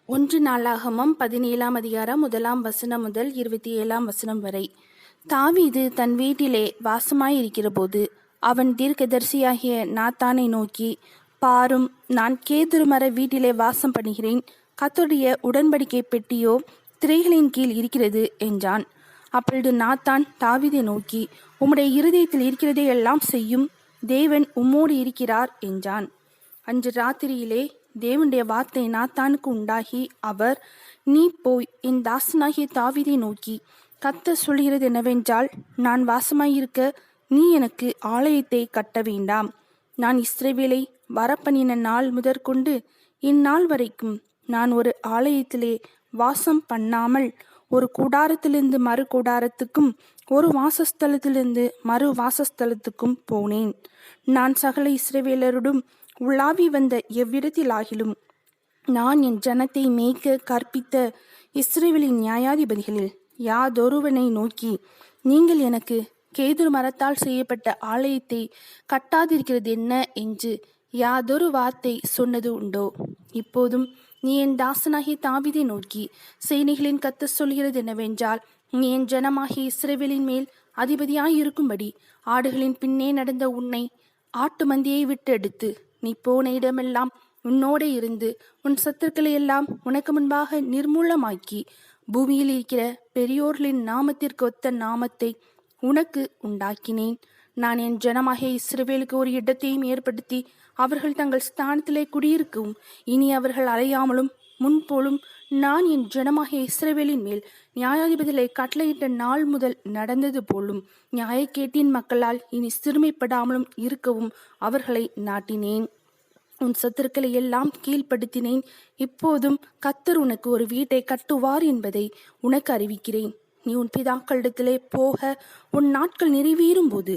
ஒன்று நாளாகமம் 17ஆம் அதிகாரம் 1ஆம் வசனம் முதல் 27ஆம் வசனம் வரை. தாவீது தன் வீட்டிலே வாசமாயிருக்கிற போது அவன் தீர்க்கதரிசியாகிய நாத்தானை நோக்கி, பாரும், நான் கேதுரு மர வீட்டிலே வாசம் பண்ணுகிறேன். கர்த்தருடைய உடன்படிக்கை பெட்டியோ திரைகளின் கீழ் இருக்கிறது என்றான். அப்பொழுது நாத்தான் தாவீதை நோக்கி, உம்முடைய இருதயத்தில் இருக்கிறதை எல்லாம் செய்யும் தேவன் உம்மோடு இருக்கிறார் என்றான். அன்று ராத்திரியிலே தேவனுடைய வார்த்தை நாத்தானுக்கு உண்டாகி, அவர், நீ போய் என் தாசனாகிய தாவீதை நோக்கி, கர்த்தர் சொல்கிறது என்னவென்றால், நான் வாசமாயிருக்க நீ எனக்கு ஆலயத்தை கட்ட வேண்டாம். நான் இஸ்ரவேலை வரப்பண்ணின நாள் முதற்கொண்டு இந்நாள் வரைக்கும் நான் ஒரு ஆலயத்திலே வாசம் பண்ணாமல் ஒரு கூடாரத்திலிருந்து மறு கூடாரத்துக்கும் ஒரு வாசஸ்தலத்திலிருந்து மறு வாசஸ்தலத்துக்கும் போனேன். நான் சகல இஸ்ரவேலருடும் உலாவி வந்த எவ்விடத்திலாகிலும் நான் என் ஜனத்தை மேய்க்க கற்பித்த இஸ்ரவேலின் நியாயாதிபதிகளில் யாதொருவனை நோக்கி, நீங்கள் எனக்கு கேதுரு மரத்தால் செய்யப்பட்ட ஆலயத்தை கட்டாதிருக்கிறது என்ன என்று யாதொரு வார்த்தை சொன்னது உண்டோ? இப்போதும் நீ என் தாசனாகிய தாவீதை நோக்கி, சேனைகளின் கர்த்தர் சொல்கிறது என்னவென்றால், நீ என் ஜனமாகிய இஸ்ரவேலின் மேல் அதிபதியாயிருக்கும்படி ஆடுகளின் பின்னே நடந்த உன்னை ஆட்டு மந்தியை விட்டு எடுத்து நீ போன இடமெல்லாம் உன்னோட இருந்து உன் சத்துருக்களை எல்லாம் உனக்கு முன்பாக நிர்மூலமாக்கி பூமியில் இருக்கிற பெரியோர்களின் நாமத்திற்கு ஒத்த நாமத்தை உனக்கு உண்டாக்கினேன். நான் என் ஜனமாகிய இஸ்ரவேலுக்கு ஒரு இடத்தையும் ஏற்படுத்தி அவர்கள் தங்கள் ஸ்தானத்திலே குடியிருக்கவும், இனி அவர்கள் அலையாமலும் முன்போலும் நான் என் ஜனமாகிய இஸ்ரவேலின் மேல் நியாயாதிபதிகளை கட்டளையிட்ட நாள் முதல் நடந்தது போலும் நியாயக்கேட்டின் மக்களால் இனி சிறுமைப்படாமலும் இருக்கவும் அவர்களை நாட்டினேன். உன் சத்துருக்களை எல்லாம் கீழ்ப்படுத்தினேன். இப்போதும் கர்த்தர் உனக்கு ஒரு வீட்டை கட்டுவார் என்பதை உனக்கு அறிவிக்கிறேன். நீ உன் பிதாக்களிடத்திலே போக உன் நாட்கள் நிறைவேறும் போது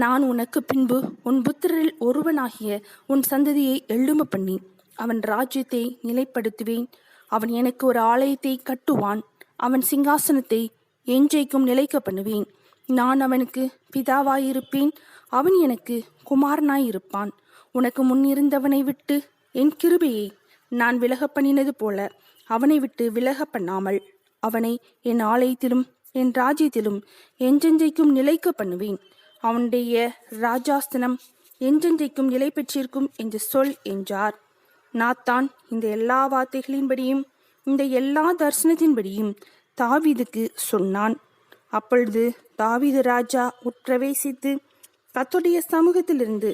நான் உனக்கு பின்பு உன் புத்திரரில் ஒருவனாகிய உன் சந்ததியை எழும்ப பண்ணி அவன் ராஜ்யத்தை நிலைப்படுத்துவேன். அவன் எனக்கு ஒரு ஆலயத்தை கட்டுவான். அவன் சிங்காசனத்தை என்றைக்கும் நிலைக்க பண்ணுவேன். நான் அவனுக்கு பிதாவாயிருப்பேன், அவன் எனக்கு குமாரனாயிருப்பான். உனக்கு முன்னிருந்தவனை விட்டு என் கிருபையை நான் விலக பண்ணினது போல அவனை விட்டு விலக பண்ணாமல் அவனை என் ஆலயத்திலும் என் ராஜ்யத்திலும் என்றென்றைக்கும் நிலைக்க பண்ணுவேன். அவனுடைய ராஜாஸ்தனம் என்றென்றைக்கும் நிலை பெற்றிருக்கும் என்று சொல் என்றார். நாத்தான் இந்த எல்லா வார்த்தைகளின்படியும் இந்த எல்லா தரிசனத்தின்படியும் தாவீதுக்கு சொன்னான். அப்பொழுது தாவீது ராஜா உட்பிரவேசித்து கர்த்தருடைய சமூகத்திலிருந்து,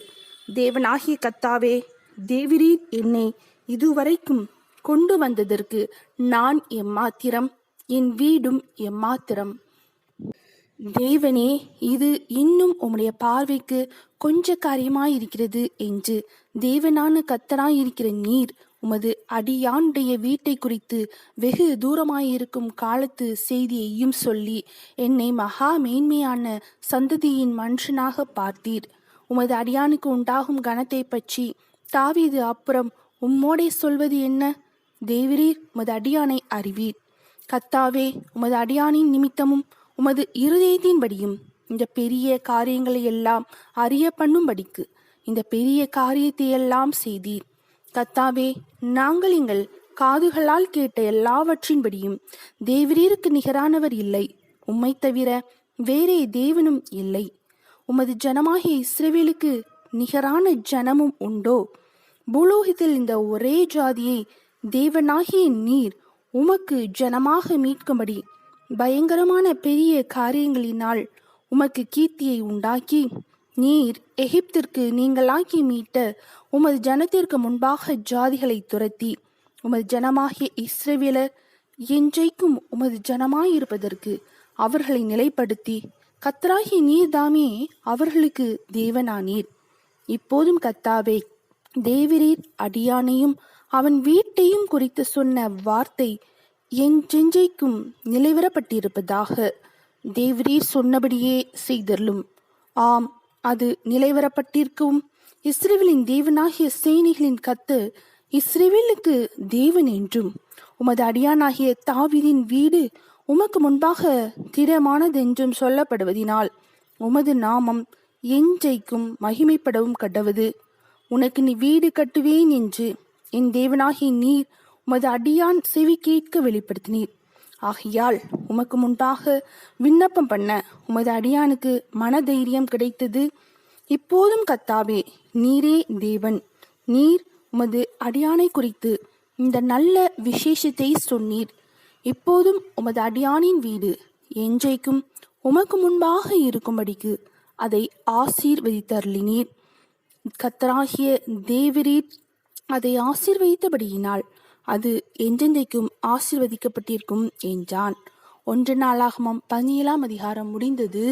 தேவனாகிய கர்த்தாவே, தேவரீர் என்னை இதுவரைக்கும் கொண்டு வந்ததற்கு நான் எம்மாத்திரம், என் வீடும் எம்மாத்திரம். தேவனே, இது இன்னும் உம்முடைய பார்வைக்கு கொஞ்ச காரியமாயிருக்கிறது என்று தேவனான கர்த்தராயிருக்கிற நீர் உமது அடியானுடைய வீட்டை குறித்து வெகு தூரமாயிருக்கும் காலத்து செய்தியையும் சொல்லி என்னை மகா மேன்மையான சந்ததியின் மனுஷனாக பார்த்தீர். உமது அடியானுக்கு உண்டாகும் கனத்தை பற்றி தாவீது அப்புறம் உம்மோடே சொல்வது என்ன? தேவரீர் உமது அடியானை அறிவீர். கர்த்தாவே, உமது அடியானின் நிமித்தமும் உமது இருதயத்தின்படியும் இந்த பெரிய காரியங்களை எல்லாம் அறிய பண்ணும்படிக்கு இந்த பெரிய காரியத்தை எல்லாம் செய்தீர். கர்த்தாவே, நாங்கள் எங்கள் காதுகளால் கேட்ட எல்லாவற்றின்படியும் தேவரீருக்கு நிகரானவர் இல்லை, உம்மை தவிர வேறே தேவனும் இல்லை. உமது ஜனமாகிய இஸ்ரவேலுக்கு நிகரான ஜனமும் உண்டோ? பூலோகத்தில் இந்த ஒரே ஜாதியை தேவனாகிய நீர் உமக்கு ஜனமாக மீட்கும்படி பயங்கரமான பெரிய காரியங்களினால் உமக்கு கீர்த்தியை உண்டாக்கி, நீர் எகிப்திற்கு நீங்களாக்கி மீட்ட உமது ஜனத்திற்கு முன்பாக ஜாதிகளை துரத்தி உமது ஜனமாகிய இஸ்ரவேலர் என்றைக்கும் உமது ஜனமாயிருப்பதற்கு அவர்களை நிலைப்படுத்தி கர்த்தராகிய நீர் தாமே அவர்களுக்கு தேவனானீர். இப்போதும் கர்த்தாவே, தேவரீர் அடியானையும் அவன் வீட்டையும் குறித்து சொன்ன வார்த்தை என்றென்றைக்கும் நிலைவரப்பட்டிருப்பதாக. தேவரீர் சொன்னபடியே செய்தருளும். ஆம், அது நிலைவரப்பட்டிருக்கவும் இஸ்ரவேலின் தேவனாகிய சேனைகளின் கர்த்தர் இஸ்ரவேலுக்கு தேவன் என்றும் உமது அடியானாகிய தாவீதின் வீடு உமக்கு முன்பாக திடமானதென்றும் சொல்லப்படுவதினால் உமது நாமம் என்றைக்கும் மகிமைப்படவும் கடவது. உனக்கு நீ வீடு கட்டுவேன் என்று என் தேவனாகிய நீர் உமது அடியான் செவி கேட்க வெளிப்படுத்தினீர். ஆகையால் உமக்கு முன்பாக விண்ணப்பம் பண்ண உமது அடியானுக்கு மனதைரியம் கிடைத்தது. இப்போதும் கர்த்தாவே, நீரே தேவன். நீர் உமது அடியானை குறித்து இந்த நல்ல விசேஷத்தை சொன்னீர். இப்போதும் உமது அடியானின் வீடு என்றைக்கும் உமக்கு முன்பாக இருக்கும்படிக்கு அதை ஆசீர்வதித்தருளினீர். கர்த்தராகிய தேவரீர் அதை ஆசீர்வதித்தபடியினால் அது என்றென்றைக்கும் ஆசீர்வதிக்கப்பட்டிருக்கும் என்றான். 1 நாளாகமம் 17 அதிகாரம் முடிந்தது.